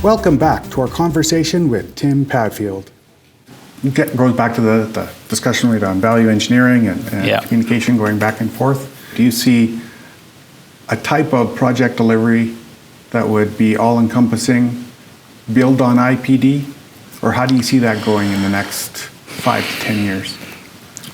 Welcome back to our conversation with Tim Padfield. It goes back to the discussion we had on value engineering and communication going back and forth. Do you see a type of project delivery that would be all-encompassing, build on IPD? Or how do you see that going in the next 5 to 10 years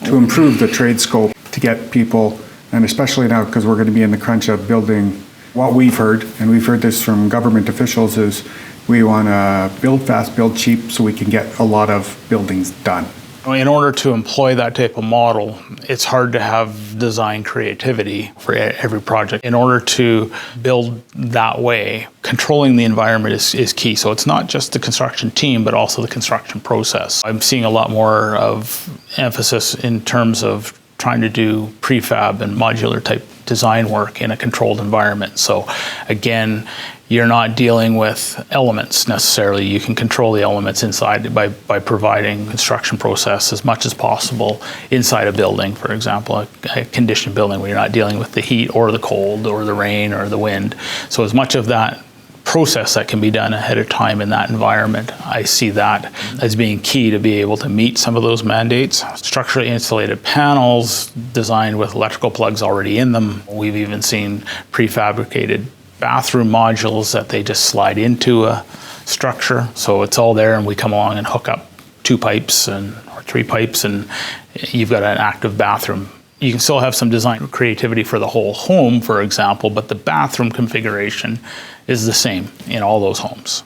to improve the trade scope, to get people, and especially now because we're going to be in the crunch of building, what we've heard, and we've heard this from government officials, is we want to build fast, build cheap, so we can get a lot of buildings done. In order to employ that type of model, it's hard to have design creativity for every project. In order to build that way, controlling the environment is key. So it's not just the construction team, but also the construction process. I'm seeing a lot more of emphasis in terms of trying to do prefab and modular type design work in a controlled environment. So again, you're not dealing with elements necessarily. You can control the elements inside by providing construction process as much as possible inside a building, for example, a conditioned building where you're not dealing with the heat or the cold or the rain or the wind. So as much of that process that can be done ahead of time in that environment, I see that as being key to be able to meet some of those mandates. Structurally insulated panels designed with electrical plugs already in them. We've even seen prefabricated bathroom modules that they just slide into a structure. So it's all there and we come along and hook up 2 pipes or 3 pipes and you've got an active bathroom. You can still have some design creativity for the whole home, for example, but the bathroom configuration is the same in all those homes.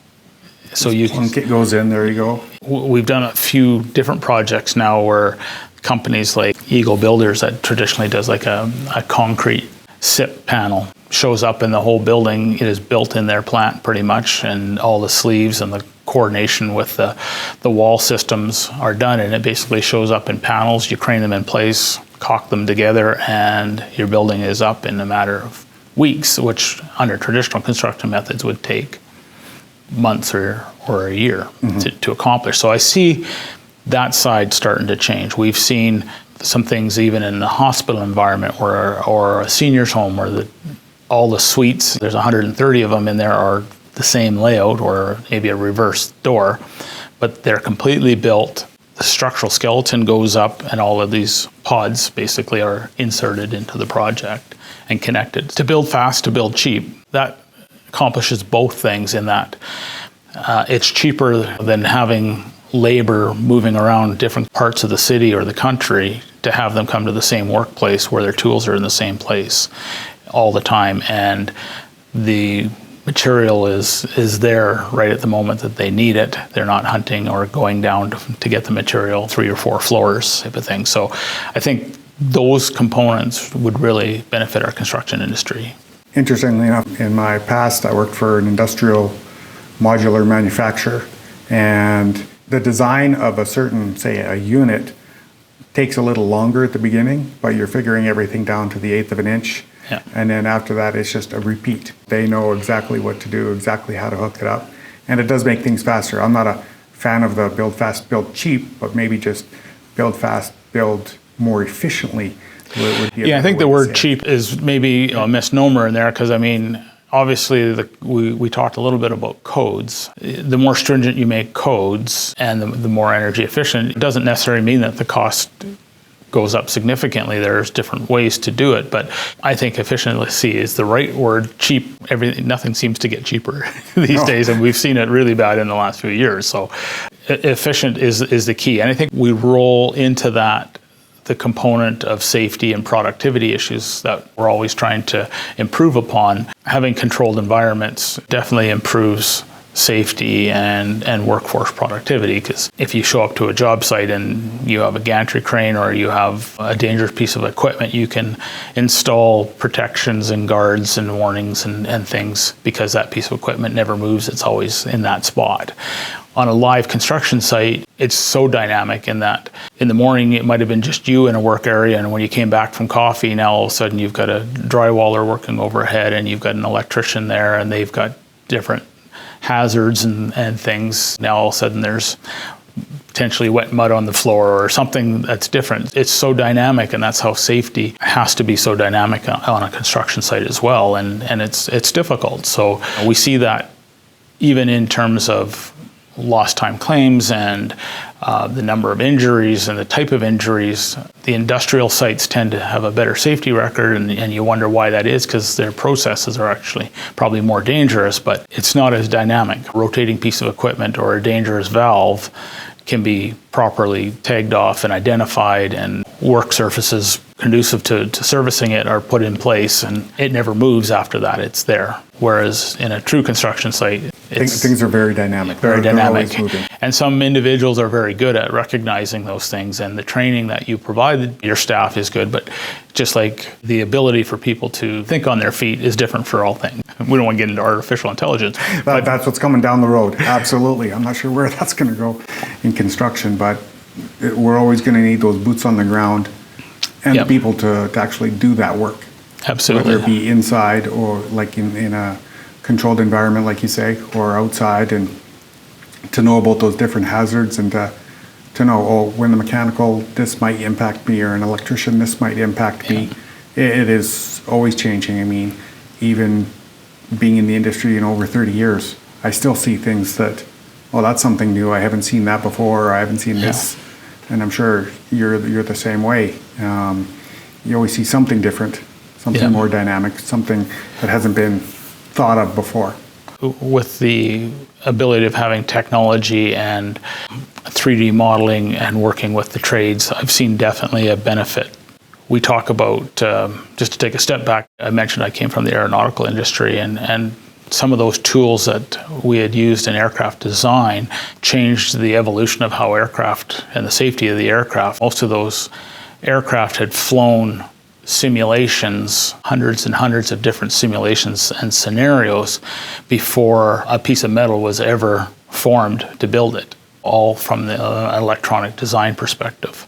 So you can, it goes in, there you go. We've done a few different projects now where companies like Eagle Builders that traditionally does like a concrete SIP panel shows up in the whole building. It is built in their plant pretty much, and all the sleeves and the coordination with the wall systems are done, and it basically shows up in panels. You crane them in place, caulk them together, and your building is up in a matter of weeks, which under traditional construction methods would take months or a year to accomplish. So I see that side starting to change. We've seen some things even in the hospital environment or a senior's home where all the suites, there's 130 of them in there, are the same layout or maybe a reverse door, but they're completely built. The structural skeleton goes up and all of these pods basically are inserted into the project and connected. To build fast, to build cheap, that accomplishes both things in that it's cheaper than having labor moving around different parts of the city or the country to have them come to the same workplace where their tools are in the same place all the time, and the material is there right at the moment that they need it. They're not hunting or going down to get the material 3 or 4 floors type of thing. So I think those components would really benefit our construction industry. Interestingly enough, in my past, I worked for an industrial modular manufacturer, and the design of a certain, say, a unit takes a little longer at the beginning, but you're figuring everything down to the 1/8 of an inch. Yeah. And then after that, it's just a repeat. They know exactly what to do, exactly how to hook it up. And it does make things faster. I'm not a fan of the build fast, build cheap, but maybe just build fast, build more efficiently. I think the word cheap is maybe a misnomer in there, because I mean, obviously we talked a little bit about codes. The more stringent you make codes and the more energy efficient, it doesn't necessarily mean that the cost goes up significantly. There's different ways to do it, but I think efficiency is the right word. Cheap, nothing seems to get cheaper these days, and we've seen it really bad in the last few years. So efficient is the key, and I think we roll into that the component of safety and productivity issues that we're always trying to improve upon. Having controlled environments definitely improves safety and workforce productivity, because if you show up to a job site and you have a gantry crane or you have a dangerous piece of equipment, you can install protections and guards and warnings and things, because that piece of equipment never moves. It's always in that spot. On a live construction site, it's so dynamic in that in the morning it might have been just you in a work area, and when you came back from coffee, now all of a sudden you've got a drywaller working overhead and you've got an electrician there and they've got different hazards and things. Now all of a sudden there's potentially wet mud on the floor or something that's different. It's so dynamic, and that's how safety has to be so dynamic on a construction site as well, and it's difficult. So we see that even in terms of lost time claims and the number of injuries and the type of injuries, the industrial sites tend to have a better safety record, and you wonder why that is, because their processes are actually probably more dangerous, but it's not as dynamic. A rotating piece of equipment or a dangerous valve can be properly tagged off and identified, and work surfaces conducive to servicing it are put in place, and it never moves after that. It's there. Whereas in a true construction site, things are very dynamic. Very They're dynamic. always moving. And some individuals are very good at recognizing those things, and the training that you provide your staff is good, but just like the ability for people to think on their feet is different for all things. We don't want to get into artificial intelligence. That's what's coming down the road. Absolutely. I'm not sure where that's going to go in construction, but we're always going to need those boots on the ground and the people to actually do that work. Absolutely. Whether it be inside or like in a controlled environment, like you say, or outside, and to know about those different hazards, and to know, oh, when the mechanical, this might impact me, or an electrician, this might impact me. It is always changing. I mean, even being in the industry in over 30 years, I still see things that, oh, that's something new. I haven't seen that before, or I haven't seen this. And I'm sure you're the same way. You always see something different, something more dynamic, something that hasn't been thought of before. With the ability of having technology and 3D modeling and working with the trades, I've seen definitely a benefit. We talk about, just to take a step back, I mentioned I came from the aeronautical industry, and some of those tools that we had used in aircraft design changed the evolution of how aircraft and the safety of the aircraft. Most of those aircraft had flown simulations, hundreds and hundreds of different simulations and scenarios before a piece of metal was ever formed to build it, all from the electronic design perspective.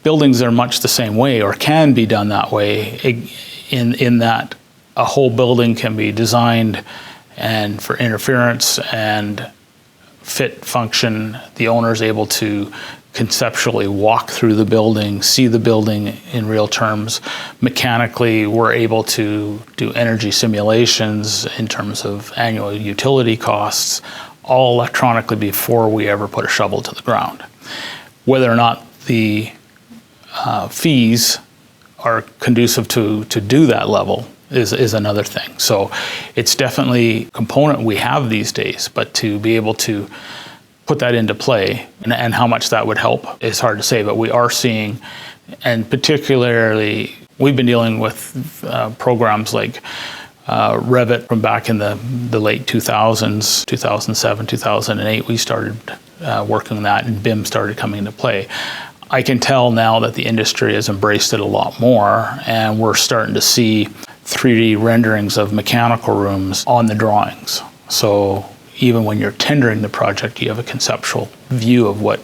Buildings are much the same way, or can be done that way, in that a whole building can be designed and for interference and fit function. The owner is able to conceptually walk through the building, see the building in real terms. Mechanically, we're able to do energy simulations in terms of annual utility costs, all electronically before we ever put a shovel to the ground. Whether or not the fees are conducive to do that level is another thing. So it's definitely a component we have these days, but to be able to put that into play and how much that would help is hard to say, but we are seeing, and particularly we've been dealing with programs like Revit from back in the late 2000s, 2007, 2008, we started working on that, and BIM started coming into play. I can tell now that the industry has embraced it a lot more, and we're starting to see 3D renderings of mechanical rooms on the drawings. So even when you're tendering the project, you have a conceptual view of what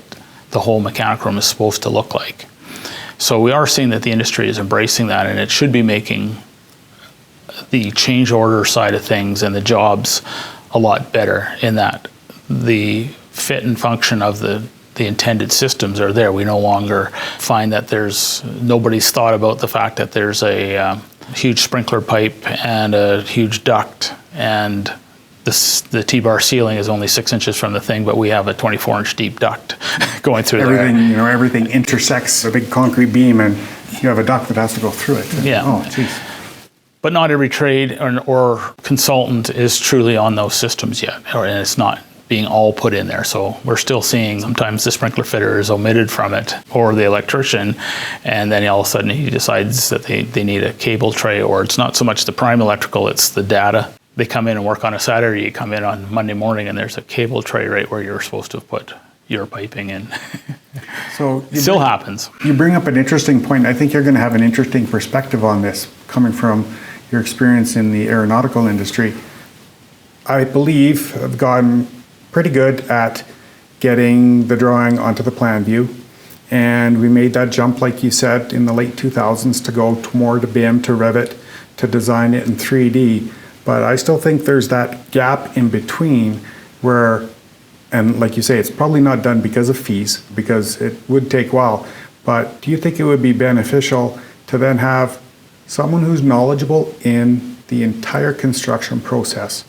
the whole mechanical room is supposed to look like. So we are seeing that the industry is embracing that, and it should be making the change order side of things and the jobs a lot better, in that the fit and function of the intended systems are there. We no longer find that nobody's thought about the fact that there's a huge sprinkler pipe and a huge duct, and the T-bar ceiling is only 6 inches from the thing, but we have a 24-inch deep duct going through everything, there. Everything intersects a big concrete beam, and you have a duct that has to go through it. Yeah. Oh, geez. But not every trade or consultant is truly on those systems yet, and it's not being all put in there. So we're still seeing sometimes the sprinkler fitter is omitted from it, or the electrician, and then all of a sudden he decides that they need a cable tray, or it's not so much the prime electrical, it's the data. They come in and work on a Saturday, you come in on Monday morning and there's a cable tray right where you're supposed to have put your piping in. So it still happens. You bring up an interesting point. I think you're going to have an interesting perspective on this, coming from your experience in the aeronautical industry. I believe I've gotten pretty good at getting the drawing onto the plan view, and we made that jump, like you said, in the late 2000s to go more to BIM, to Revit, to design it in 3D. But I still think there's that gap in between where, and like you say, it's probably not done because of fees, because it would take a while. But do you think it would be beneficial to then have someone who's knowledgeable in the entire construction process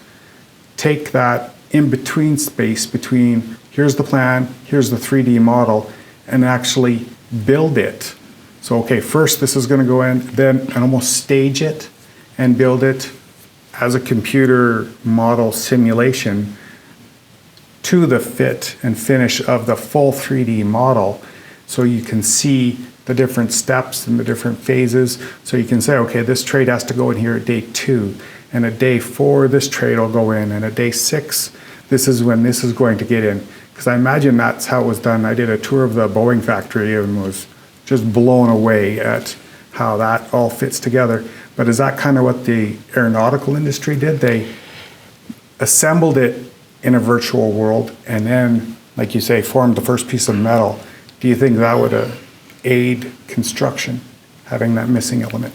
take that in-between space between here's the plan, here's the 3D model, and actually build it. So, okay, first this is going to go in, then and almost stage it and build it as a computer model simulation to the fit and finish of the full 3D model, so you can see the different steps and the different phases. So you can say, okay, this trade has to go in here at day 2, and at day 4 this trade will go in, and at day 6 this is when this is going to get in. Because I imagine that's how it was done. I did a tour of the Boeing factory and was just blown away at how that all fits together. But is that kind of what the aeronautical industry did? They assembled it in a virtual world and then, like you say, formed the first piece of metal. Do you think that would aid construction, having that missing element?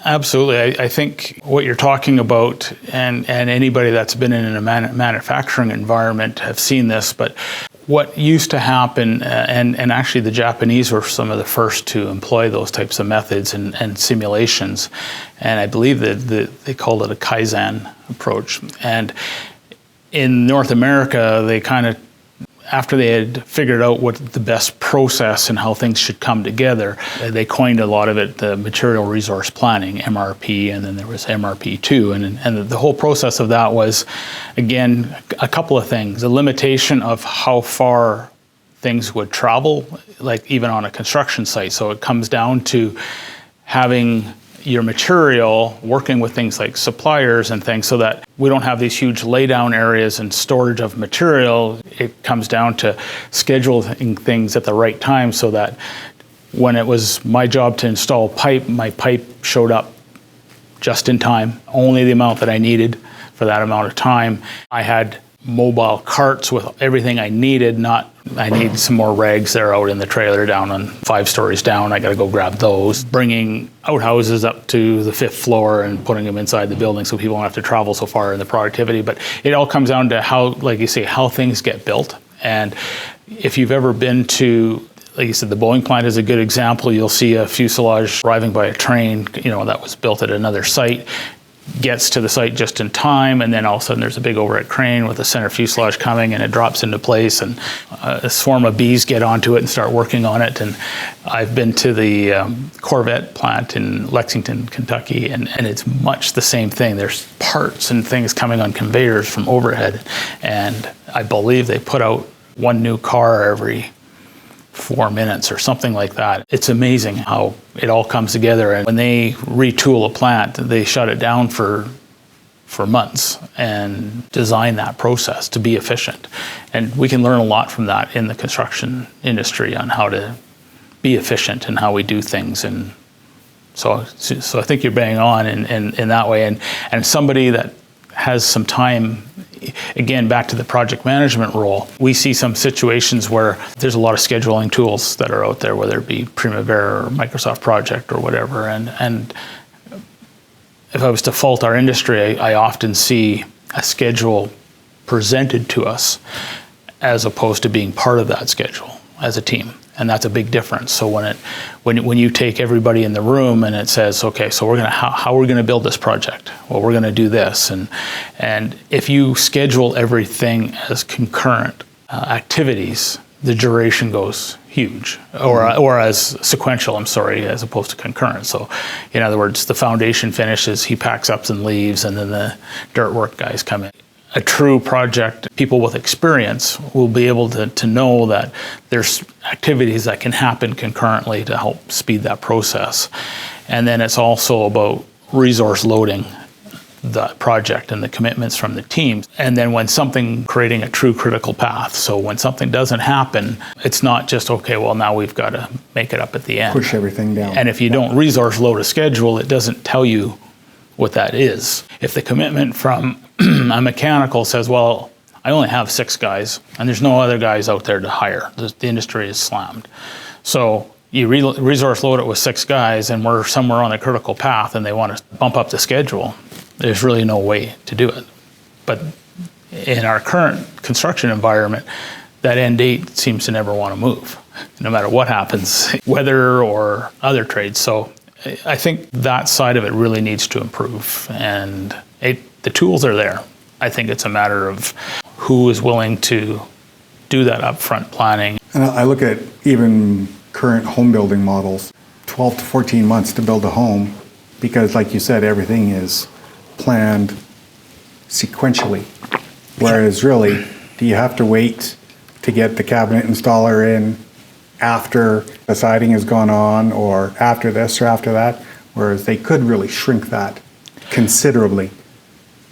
Absolutely. I think what you're talking about, and anybody that's been in a manufacturing environment have seen this, but what used to happen, and actually the Japanese were some of the first to employ those types of methods and simulations, and I believe that they called it a Kaizen approach. And in North America, they kind of, after they had figured out what the best process and how things should come together, they coined a lot of it the material resource planning, MRP, and then there was MRP2. And the whole process of that was, again, a couple of things. The limitation of how far things would travel, like even on a construction site. So it comes down to having your material, working with things like suppliers and things so that we don't have these huge laydown areas and storage of material. It comes down to scheduling things at the right time so that when it was my job to install pipe, my pipe showed up just in time, only the amount that I needed for that amount of time. I had mobile carts with everything I needed, not I need some more rags that are out in the trailer down on 5 stories down. I got to go grab those. Bringing outhouses up to the 5th floor and putting them inside the building so people don't have to travel so far in the productivity. But it all comes down to how, like you say, how things get built. And if you've ever been to, like you said, the Boeing plant is a good example. You'll see a fuselage arriving by a train, that was built at another site, gets to the site just in time, and then all of a sudden there's a big overhead crane with a center fuselage coming, and it drops into place, and a swarm of bees get onto it and start working on it. And I've been to the Corvette plant in Lexington, Kentucky, and it's much the same thing. There's parts and things coming on conveyors from overhead, and I believe they put out one new car every 4 minutes or something like that. It's amazing how it all comes together. And when they retool a plant, they shut it down for months and design that process to be efficient. And we can learn a lot from that in the construction industry on how to be efficient and how we do things. And so I think you're bang on in that way. And somebody that has some time, again, back to the project management role, we see some situations where there's a lot of scheduling tools that are out there, whether it be Primavera or Microsoft Project or whatever. And if I was to fault our industry, I often see a schedule presented to us as opposed to being part of that schedule as a team. And that's a big difference. So when you take everybody in the room and it says, okay, so how are we gonna build this project? Well, we're gonna do this. And if you schedule everything as concurrent activities, the duration goes huge, or as sequential, as opposed to concurrent. So in other words, the foundation finishes, he packs up and leaves, and then the dirt work guys come in. A true project, people with experience will be able to know that there's activities that can happen concurrently to help speed that process. And then it's also about resource loading the project and the commitments from the teams. And then creating a true critical path. So when something doesn't happen, it's not just, okay, well, now we've got to make it up at the end. Push everything down. And if you don't resource load a schedule, it doesn't tell you what that is. If the commitment from a mechanical says, well, I only have 6 guys and there's no other guys out there to hire, the industry is slammed. So you resource load it with 6 guys and we're somewhere on the critical path and they want to bump up the schedule, there's really no way to do it. But in our current construction environment, that end date seems to never want to move, no matter what happens, weather or other trades. So I think that side of it really needs to improve, and the tools are there. I think it's a matter of who is willing to do that upfront planning. And I look at even current home building models, 12 to 14 months to build a home, because like you said, everything is planned sequentially. Whereas really, do you have to wait to get the cabinet installer in after the siding has gone on, or after this or after that? Whereas they could really shrink that considerably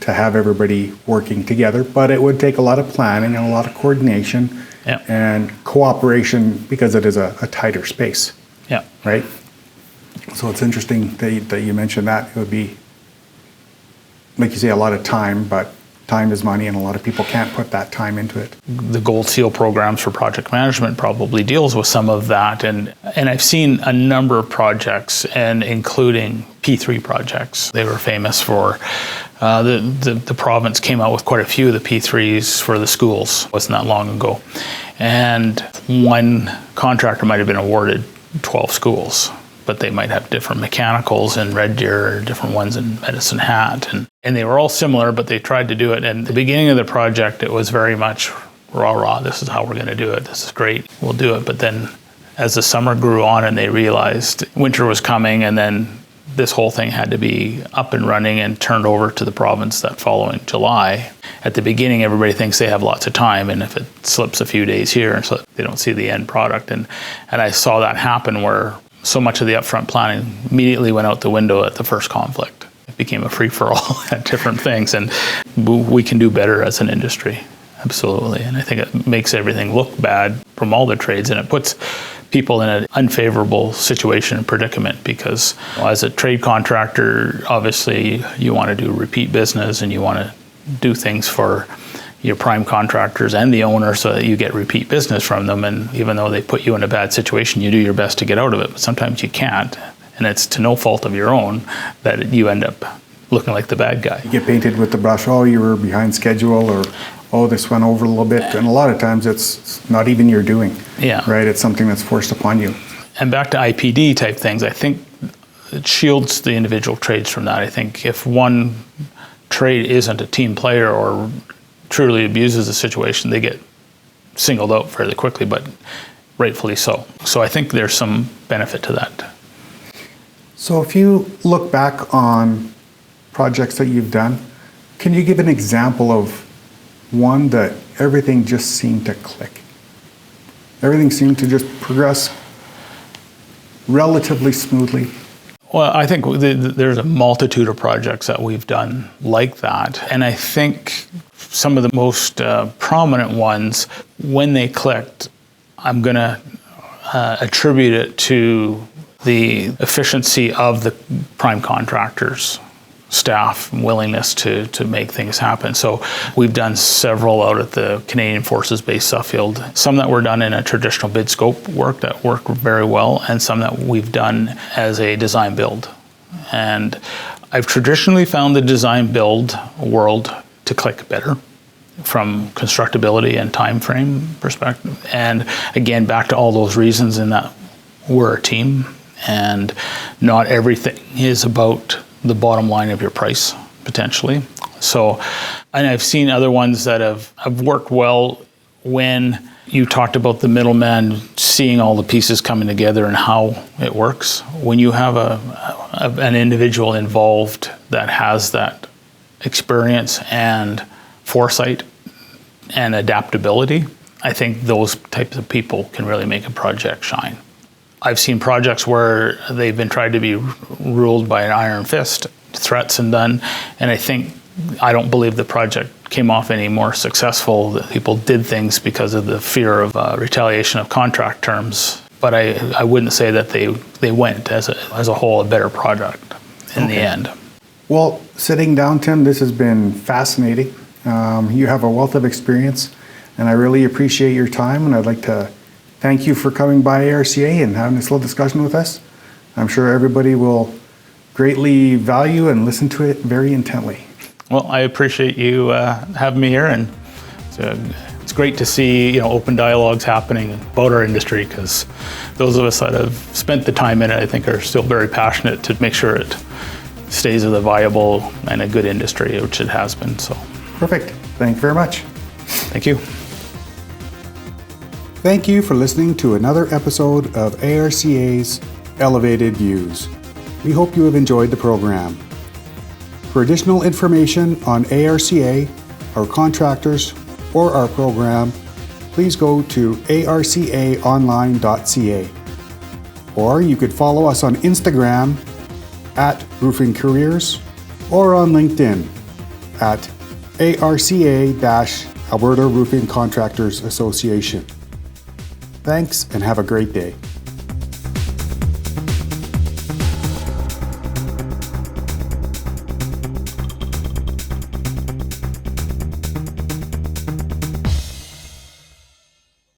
to have everybody working together, but it would take a lot of planning and a lot of coordination and cooperation because it is a tighter space. Yeah. Right? So it's interesting that you mentioned that. It would be, like you say, a lot of time, but time is money, and a lot of people can't put that time into it. The Gold Seal programs for project management probably deals with some of that, and I've seen a number of projects, and including P3 projects. They were famous for the province came out with quite a few of the P3s for the schools. It wasn't that long ago, and one contractor might have been awarded 12 schools, but they might have different mechanicals in Red Deer, different ones in Medicine Hat. And they were all similar, but they tried to do it. And at the beginning of the project, it was very much rah, this is how we're going to do it. This is great. We'll do it. But then as the summer grew on and they realized winter was coming, and then this whole thing had to be up and running and turned over to the province that following July. At the beginning, everybody thinks they have lots of time, and if it slips a few days here, so they don't see the end product. And I saw that happen where so much of the upfront planning immediately went out the window at the first conflict. It became a free-for-all at different things, and we can do better as an industry, absolutely. And I think it makes everything look bad from all the trades, and it puts people in an unfavorable situation and predicament, because as a trade contractor, obviously you want to do repeat business and you want to do things for your prime contractors and the owner so that you get repeat business from them. And even though they put you in a bad situation, you do your best to get out of it. But sometimes you can't. And it's to no fault of your own that you end up looking like the bad guy. You get painted with the brush, oh, you were behind schedule, or oh, this went over a little bit. And a lot of times it's not even your doing. Yeah. Right? It's something that's forced upon you. And back to IPD type things, I think it shields the individual trades from that. I think if one trade isn't a team player or truly abuses the situation, they get singled out fairly quickly, but rightfully so. So I think there's some benefit to that. So if you look back on projects that you've done, can you give an example of one that everything just seemed to click? Everything seemed to just progress relatively smoothly? Well, I think there's a multitude of projects that we've done like that. And I think some of the most prominent ones, when they clicked, I'm going to attribute it to the efficiency of the prime contractors, staff, and willingness to make things happen. So we've done several out at the Canadian Forces Base Suffield, some that were done in a traditional bid scope work that worked very well, and some that we've done as a design build. And I've traditionally found the design build world to click better from constructability and time frame perspective. And again, back to all those reasons in that we're a team, and not everything is about the bottom line of your price, potentially. So, and I've seen other ones that have worked well when you talked about the middleman seeing all the pieces coming together and how it works. When you have an individual involved that has that experience and foresight and adaptability, I think those types of people can really make a project shine. I've seen projects where they've been tried to be ruled by an iron fist, threats and done, and I don't believe the project came off any more successful, that people did things because of the fear of retaliation of contract terms. But I wouldn't say that they went as a whole a better product in the end. Well, sitting down, Tim, this has been fascinating. You have a wealth of experience, and I really appreciate your time, and I'd like to thank you for coming by ARCA and having this little discussion with us. I'm sure everybody will greatly value and listen to it very intently. Well, I appreciate you having me here, and it's great to see open dialogues happening about our industry, because those of us that have spent the time in it, I think, are still very passionate to make sure it stays as a viable and a good industry, which it has been. So Perfect. Thank you very much. Thank you. Thank you for listening to another episode of ARCA's Elevated Views. We hope you have enjoyed the program. For additional information on ARCA, our contractors, or our program, please go to arcaonline.ca. Or you could follow us on Instagram at Roofing Careers or on LinkedIn at ARCA-Alberta Roofing Contractors Association. Thanks and have a great day.